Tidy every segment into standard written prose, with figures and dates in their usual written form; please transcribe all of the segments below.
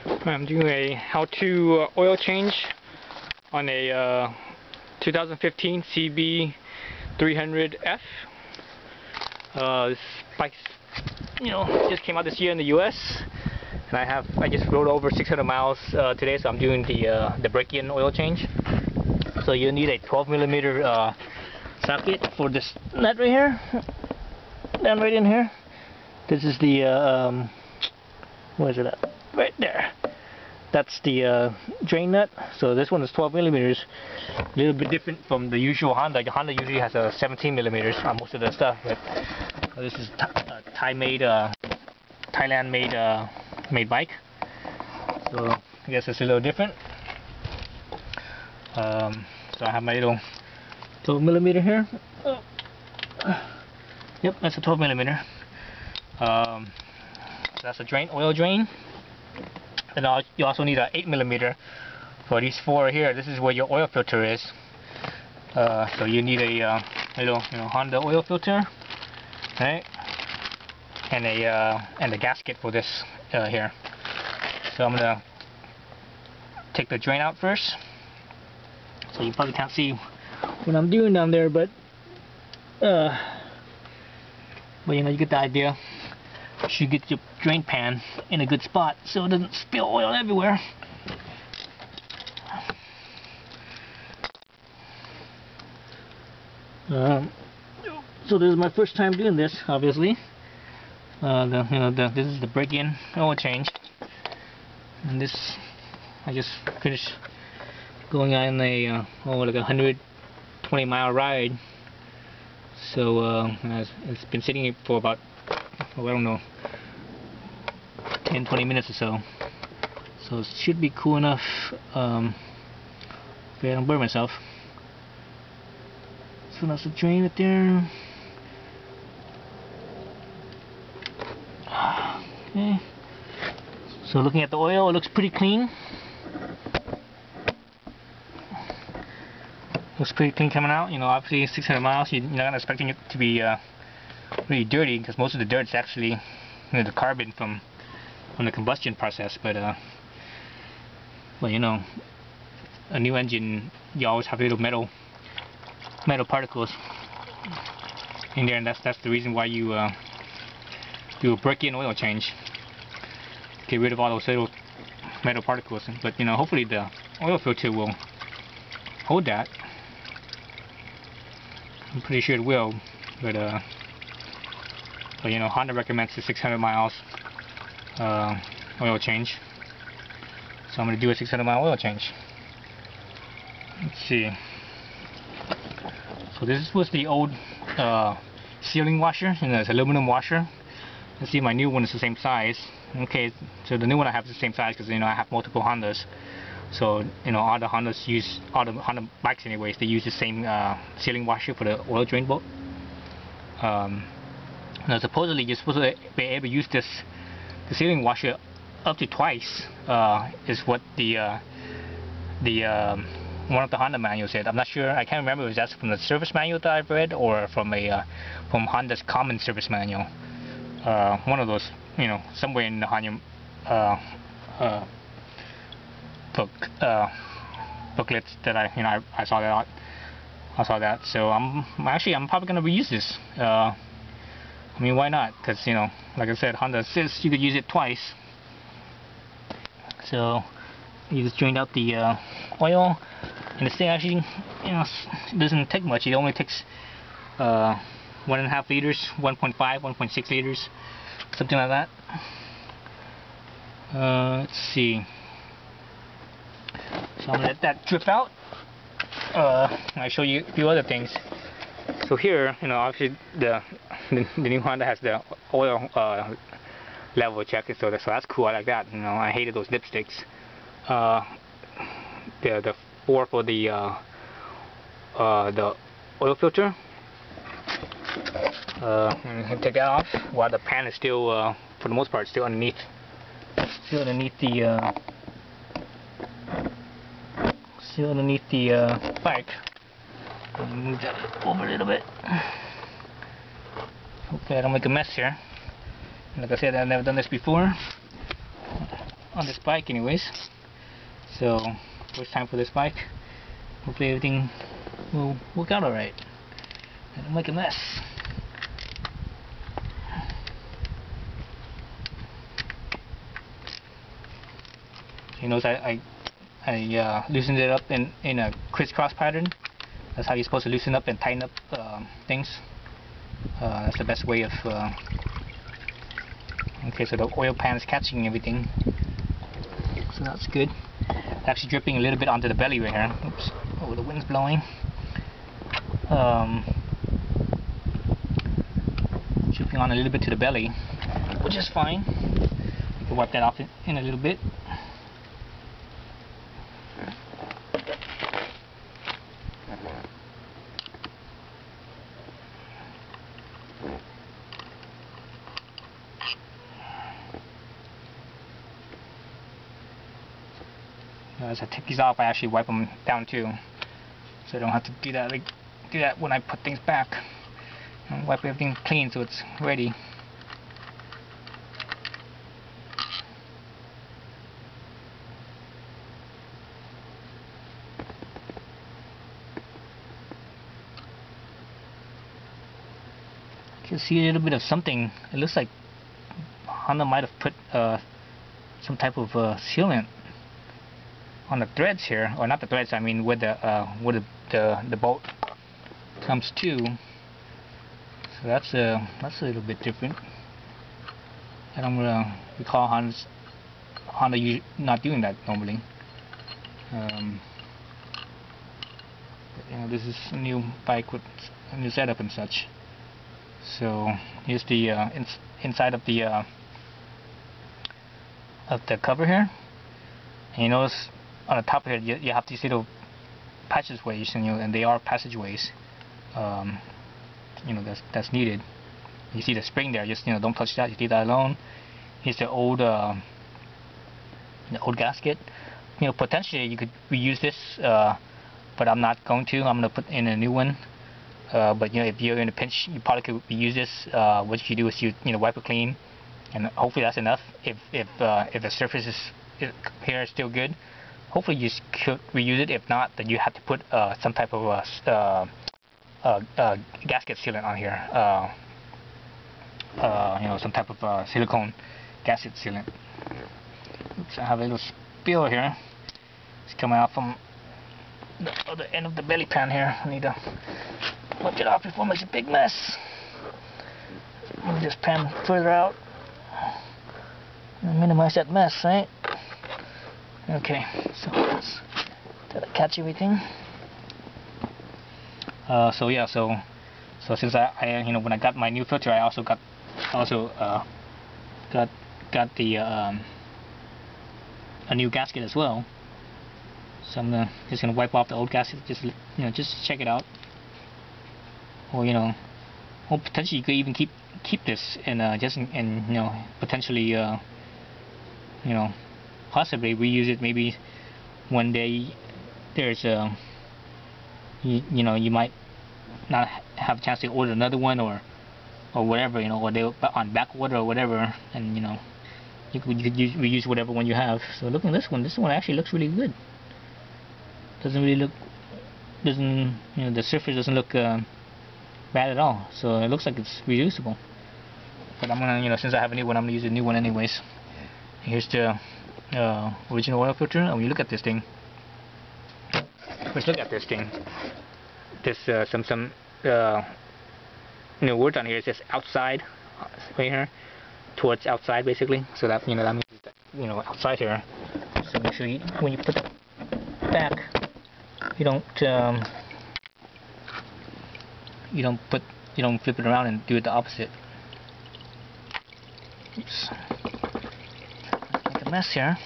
I'm doing a how-to oil change on a 2015 CB300F. This bike, just came out this year in the U.S. and I just rode over 600 miles today, so I'm doing the break-in oil change. So you need a 12mm socket for this nut right here, down right in here. This is the where is it at? Right there. That's the drain nut. So this one is 12mm, a little bit different from the usual Honda. The Honda usually has a 17mm on most of the stuff, but this is Thailand made bike. So I guess it's a little different. So I have my little 12mm here. Oh. Yep, that's a 12mm. So that's a oil drain. And you also need an 8mm for these four here. This is where your oil filter is. So you need a little Honda oil filter, right? And a gasket for this here. So I'm gonna take the drain out first. So you probably can't see what I'm doing down there, but you get the idea. You should get your drain pan in a good spot so it doesn't spill oil everywhere. So this is my first time doing this, obviously. This is the break-in oil change, and this I just finished going on a like a 120-mile ride. So it's been sitting for about, I don't know, 10-20 minutes or so. So it should be cool enough if I don't burn myself. So that's the drain right there. Okay. So looking at the oil, it looks pretty clean. Looks pretty clean coming out. Obviously 600 miles, you're not expecting it to be really dirty, because most of the dirt is actually the carbon from the combustion process. But a new engine, you always have little metal particles in there, and that's the reason why you do a break-in oil change. Get rid of all those little metal particles. But hopefully the oil filter will hold that. I'm pretty sure it will, but Honda recommends the 600 miles oil change, so I'm going to do a 600-mile oil change. Let's see. So this was the old sealing washer, and it's aluminum washer. Let's see, my new one is the same size. Okay, so the new one I have is the same size because I have multiple Hondas. So all the Hondas all the Honda bikes anyways, they use the same sealing washer for the oil drain bolt. Now supposedly you're supposed to be able to use the sealing washer up to twice, is what the one of the Honda manuals said. I'm not sure. I can't remember if that's from the service manual that I've read or from from Honda's common service manual. One of those, somewhere in the Honda booklets that I saw that. So I'm probably gonna reuse this. Why not? Because like I said, Honda says you could use it twice. So you just drained out the oil, and this thing actually doesn't take much. It only takes 1.5 liters, 1.5, 1.6 liters, something like that. Let's see. So I'm gonna let that drip out. I'll show you a few other things. So here, obviously the new Honda has the oil level checker, so that's cool. I like that. I hated those dipsticks. The four for the oil filter. Take that off while the pan is still, for the most part, still underneath the bike. Move that over a little bit. Hopefully I don't make a mess here. Like I said, I've never done this before. on this bike anyways. So first time for this bike. Hopefully everything will work out alright. And don't make a mess. You notice I loosened it up in a crisscross pattern. That's how you're supposed to loosen up and tighten up things. That's the best way of. Okay, so the oil pan is catching everything, so that's good. It's actually dripping a little bit onto the belly right here. Oops! Oh, the wind's blowing. Dripping on a little bit to the belly, which is fine. You can wipe that off in a little bit. As I take these off, I actually wipe them down too, so I don't have to do that when I put things back. And wipe everything clean so it's ready. You can see a little bit of something. It looks like Honda might have put some type of sealant on the threads here, or not the threads, I mean where the bolt comes to. So that's a little bit different. I don't recall Honda not doing that normally. But, you know, this is a new bike with a new setup and such. So here's the inside of the cover here, and you notice on the top here you have these little passageways, and they are passageways. You know, that's needed. You see the spring there, just don't touch that, you leave that alone. Here's the old gasket. Potentially you could reuse this, but I'm not going to. I'm going to put in a new one. But if you're in a pinch, you probably could reuse this. What you do is you wipe it clean, and hopefully that's enough. If the surface here is still good, hopefully you could reuse it. If not, then you have to put some type of gasket sealant on here. Some type of silicone gasket sealant. Oops, I have a little spill here. It's coming out from the other end of the belly pan here. I need to wipe it off before it makes a big mess. Move this pan further out and minimize that mess, right? Okay, so let's try to catch everything. So since I when I got my new filter, I also got the a new gasket as well. So I'm just gonna wipe off the old gasket, just check it out. Or or potentially you could even keep this and potentially possibly reuse it. Maybe one day there's you might not have a chance to order another one or whatever, or they on back order or whatever, and you could reuse whatever one you have. So look at this one. This one actually looks really good. The surface doesn't look bad at all. So it looks like it's reusable. But I'm gonna, since I have a new one, I'm gonna use a new one anyways. Here's the original oil filter. And when you look at this thing, there's some words on here. It says outside, right here, towards outside basically. So that that means that, outside here. So make sure when you put it back, you don't flip it around and do it the opposite. Oops. Make a mess here.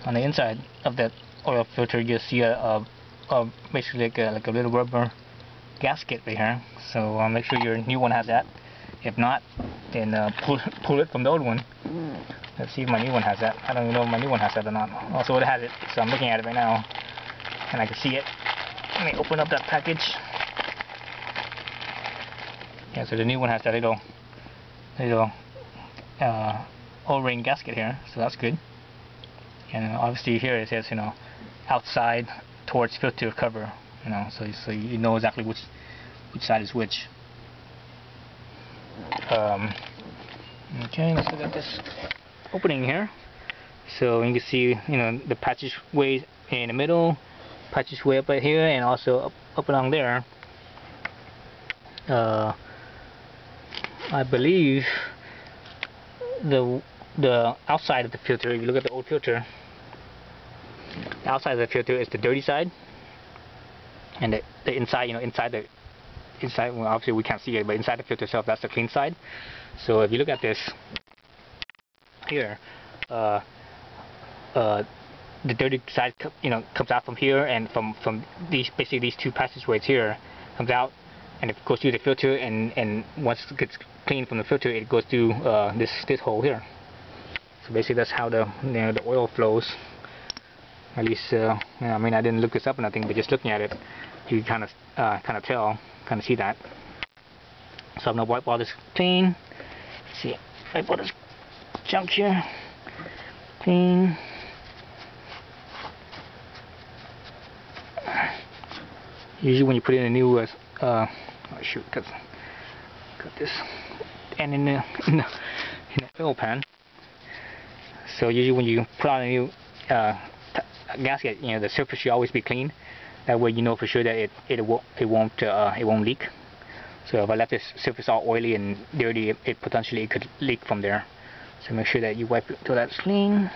On the inside of that oil filter, you see basically like a little rubber gasket right here. So make sure your new one has that. If not, then pull it from the old one. Let's see if my new one has that. I don't even know if my new one has that or not. Also, it has it, so I'm looking at it right now, and I can see it. Let me open up that package. Yeah, so the new one has that little O-ring gasket here, so that's good. And obviously here it says, you know, outside towards filter cover, you know, so you know exactly which side is which. Okay, let's look at this opening here. So you can see, you know, the passageway in the middle, passageway up right here, and also up along there. I believe the outside of the filter, if you look at the old filter, the outside of the filter is the dirty side, and the inside, you know, inside, well, obviously we can't see it, but inside the filter itself, that's the clean side. So if you look at this here, the dirty side, you know, comes out from here, and from basically these two passageways here, comes out, and it goes through the filter, and once it gets clean from the filter, it goes through this hole here. So basically that's how the oil flows. At least, I mean, I didn't look this up or nothing, but just looking at it, you kind of tell, kind of see that. So I'm gonna wipe all this clean. Let's see, wipe all this junk here, clean. Usually when you put in a new, oh shoot, got this, and in the oil pan. So usually when you put on a new gasket, you know, the surface should always be clean. That way you know for sure that it won't leak. So if I left this surface all oily and dirty, it potentially could leak from there. So make sure that you wipe it till that's clean.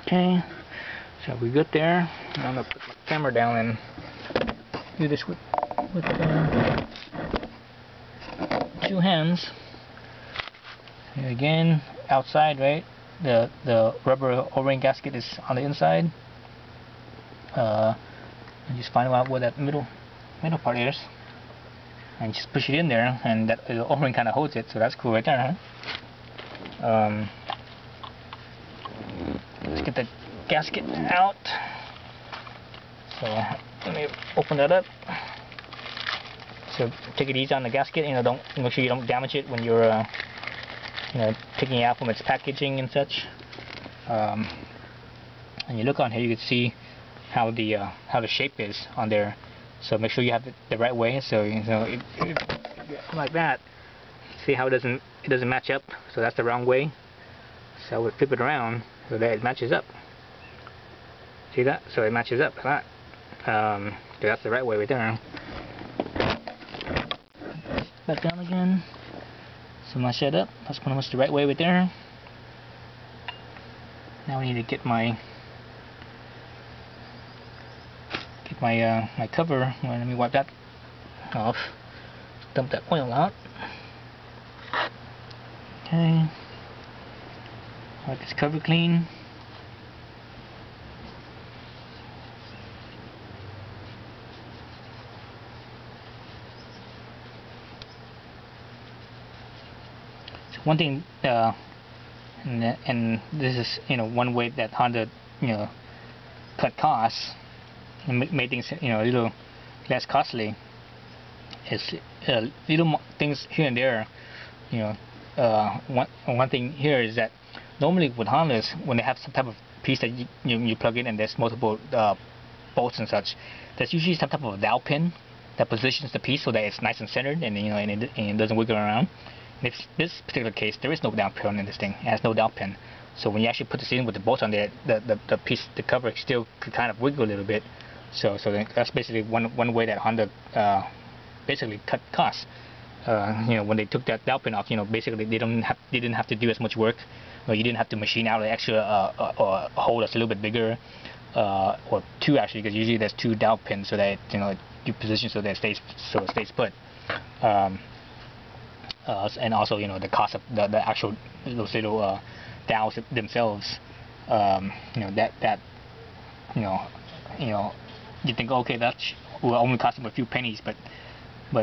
Okay, so we're good there. I'm gonna put my camera down and do this with two hands. Here again, outside, right? The rubber O-ring gasket is on the inside. And just find out where that middle part is, and just push it in there, and that the O-ring kind of holds it. So that's cool right there, huh? Let's get the gasket out. So let me open that up. So take it easy on the gasket. You know, don't make sure you don't damage it when you're you know, taking it out from its packaging and such. And you look on here, you can see how the shape is on there. So make sure you have it the right way. So you know, like that. See how it doesn't match up. So that's the wrong way. So I would flip it around so that it matches up. See that? So it matches up like that. So that's the right way right there. Back down again. So match that up. That's pretty much the right way right there. Now we need to get my my cover. Well, let me wipe that off. Dump that oil out. Okay. Wipe this cover clean. So one thing, and this is, you know, one way that Honda, you know, cut costs and made things, you know, a little less costly, is little things here and there. You know, one thing here is that normally with Hondas, when they have some type of piece that you plug in and there's multiple bolts and such, there's usually some type of dowel pin that positions the piece so that it's nice and centered, and you know, and it doesn't wiggle around. In this particular case, there is no dowel pin in this thing. It has no dowel pin. So when you actually put this in with the bolts on there, the piece, the cover still could kind of wiggle a little bit. So that's basically one way that Honda basically cut costs. You know, when they took that dowel pin off, you know, basically they didn't have to do as much work. You didn't have to machine out an extra hole that's a little bit bigger, or two actually, because usually there's two dowel pins so that, you know, you position so that it stays put. And also, you know, the cost of the actual those little dowels themselves. You know, that you know, you think, okay, that will only cost them a few pennies, but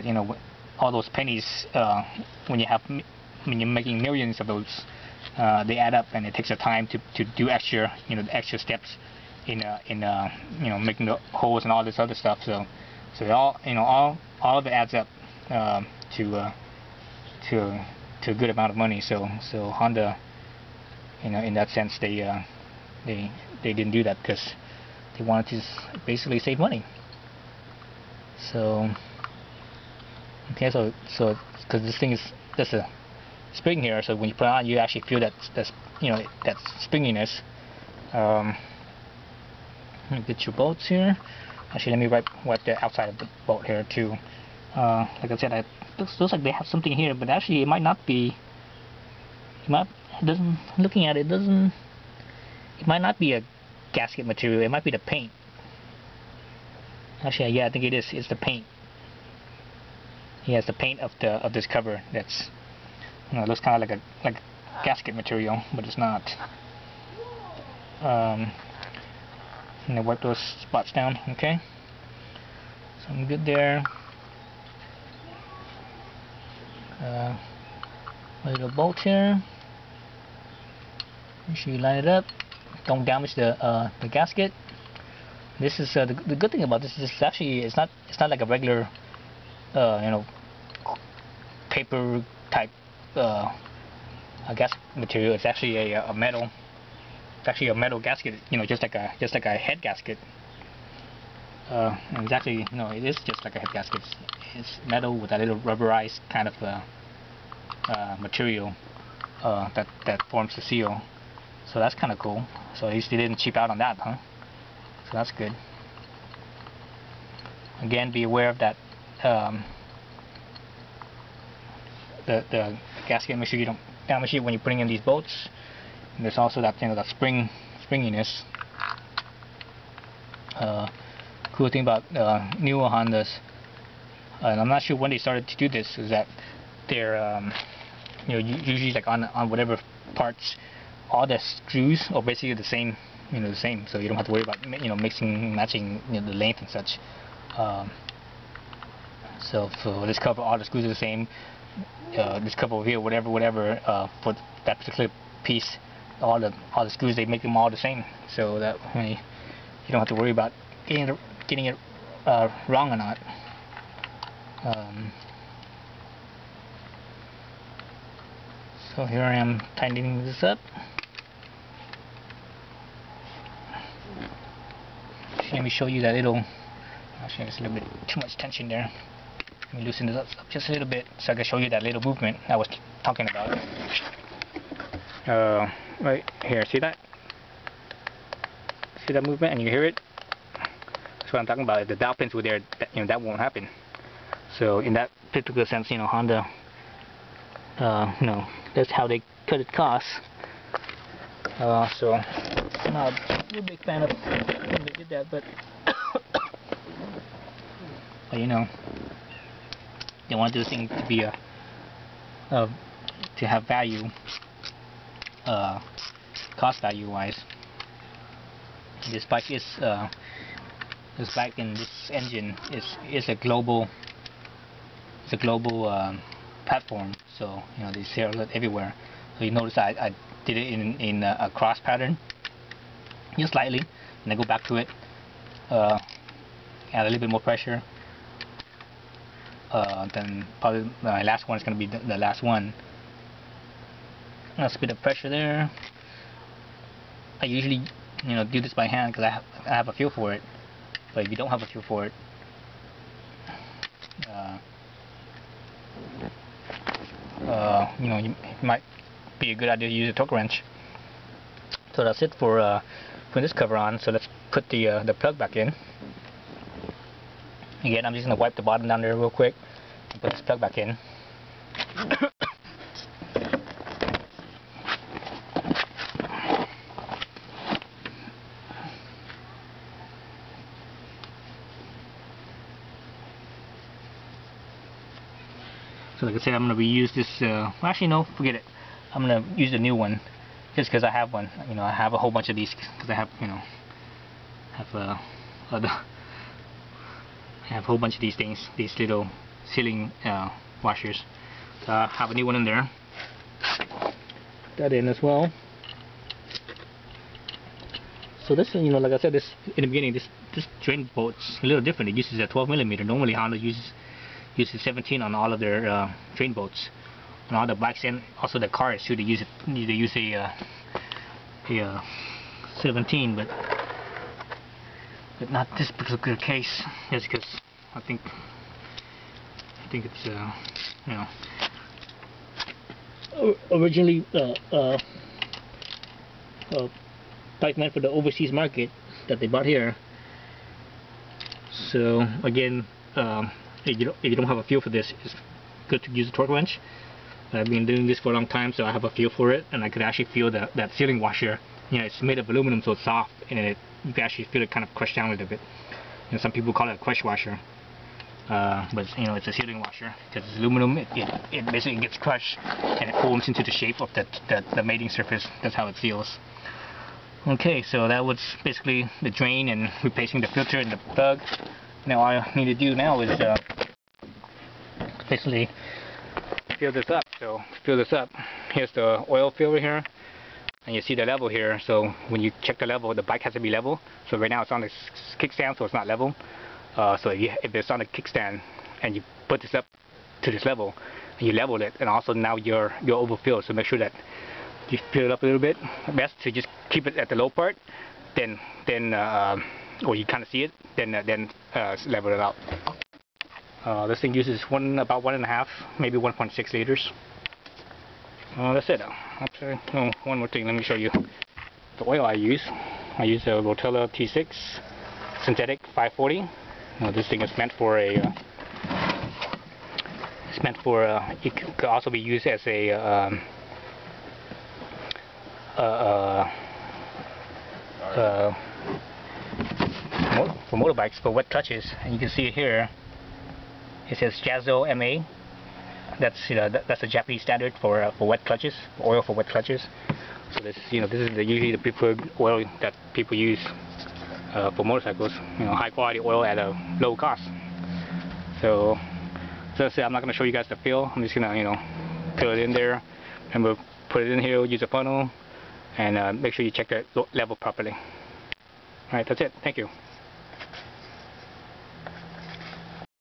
you know, all those pennies, when you're making millions of those, they add up, and it takes a time to do extra, you know, extra steps in you know, making the holes and all this other stuff. So So it all, all of it adds up to a good amount of money. So Honda, in that sense, they didn't do that because they wanted to basically save money. So okay, so because this thing is just a spring here, so when you put it on, you actually feel that springiness. Get your bolts here. Actually, let me wipe the outside of the bolt here too. Like I said, it looks like they have something here, but actually it might not be. Looking at it, it might not be a gasket material. It might be the paint. Actually, yeah, I think it is. It's the paint. Yeah, it's the paint of this cover. That's, it looks kind of like a gasket material, but it's not. And wipe those spots down. Okay, so I'm good there. A little bolt here. Make sure you line it up. Don't damage the gasket. This is the good thing about this is actually it's not like a regular paper type gasket material. It's actually a metal. It's actually a metal gasket, just like a head gasket. And it's actually, it is just like a head gasket. It's metal with a little rubberized kind of material that forms the seal. So that's kind of cool. So at least they didn't cheap out on that, huh? So that's good. Again, be aware of that the gasket. Make sure you don't damage it when you're putting in these bolts. And there's also that that springiness. Cool thing about newer Hondas, and I'm not sure when they started to do this, is that they're usually like on whatever parts, all the screws are basically the same, so you don't have to worry about mixing, matching the length and such. So for this cover, all the screws are the same. This cover over here, whatever for that particular piece, all the screws, they make them all the same, so that you don't have to worry about getting it wrong or not. So here I am tightening this up. Let me show you that little. Actually, there's a little bit too much tension there. Let me loosen this up just a little bit so I can show you that little movement I was talking about. Right here, see that? See that movement, and you hear it? That's what I'm talking about. If the dowel pins were there, that won't happen. So in that particular sense, Honda, that's how they cut it costs. So I'm not a real big fan of when they did that, but they want this thing to be to have value, cost value wise. This bike is and this engine is a global platform. So they sell it everywhere. So you notice I did it in a cross pattern, just slightly, and I go back to it, add a little bit more pressure. Then probably my last one is going to be the last one. A bit of pressure there. I usually do this by hand because I have a feel for it. But if you don't have a feel for it, it might be a good idea to use a torque wrench. So that's it for putting this cover on. So let's put the plug back in. Again, I'm just going to wipe the bottom down there real quick and put this plug back in. So like I said, I'm going to reuse this, well, actually no, forget it. I'm going to use the new one just because I have one. I have a whole bunch of these because I have, I have a whole bunch of these things, these little sealing washers. So I have a new one in there. Put that in as well. So this, like I said, this in the beginning, this this drain bolt's a little different. It uses a 12mm. Normally Honda uses 17 on all of their drain bolts. On all the bikes and also the cars too, they use a 17, but not this particular case. Just because I think it's you know, originally bike meant for the overseas market that they bought here. So again, if you don't have a feel for this, it's good to use a torque wrench. I've been doing this for a long time, so I have a feel for it, and I could actually feel that sealing washer. You know, it's made of aluminum, so it's soft, and you can actually feel it kind of crush down a little bit. You know, some people call it a crush washer, but you know, it's a sealing washer because it's aluminum. It basically gets crushed, and it forms into the shape of the mating surface. That's how it seals. Okay, so that was basically the drain and replacing the filter and the plug. Now all I need to do now is basically fill this up. So fill this up. Here's the oil filler here, and you see the level here. So when you check the level, the bike has to be level. So right now it's on the kickstand, so it's not level. So if it's on the kickstand and you put this up to this level, and you level it, and also now you're overfilled. So make sure that you fill it up a little bit. Best to just keep it at the low part, then or you kind of see it, then level it out. This thing uses about 1.5, maybe 1.6 liters. That's it. Actually, oh, one more thing. Let me show you the oil I use. I use a Rotella T6 synthetic 540. This thing is meant for a. It could also be used as a for motorbikes, for wet clutches. And you can see it here. It says Jazzo MA. That's that's a Japanese standard for wet clutches, oil for wet clutches. So this this is usually the preferred oil that people use for motorcycles. High quality oil at a low cost. So as I said, I'm not going to show you guys the fill. I'm just gonna fill it in there, and we'll put it in here. Use a funnel, and make sure you check the level properly. All right, that's it. Thank you.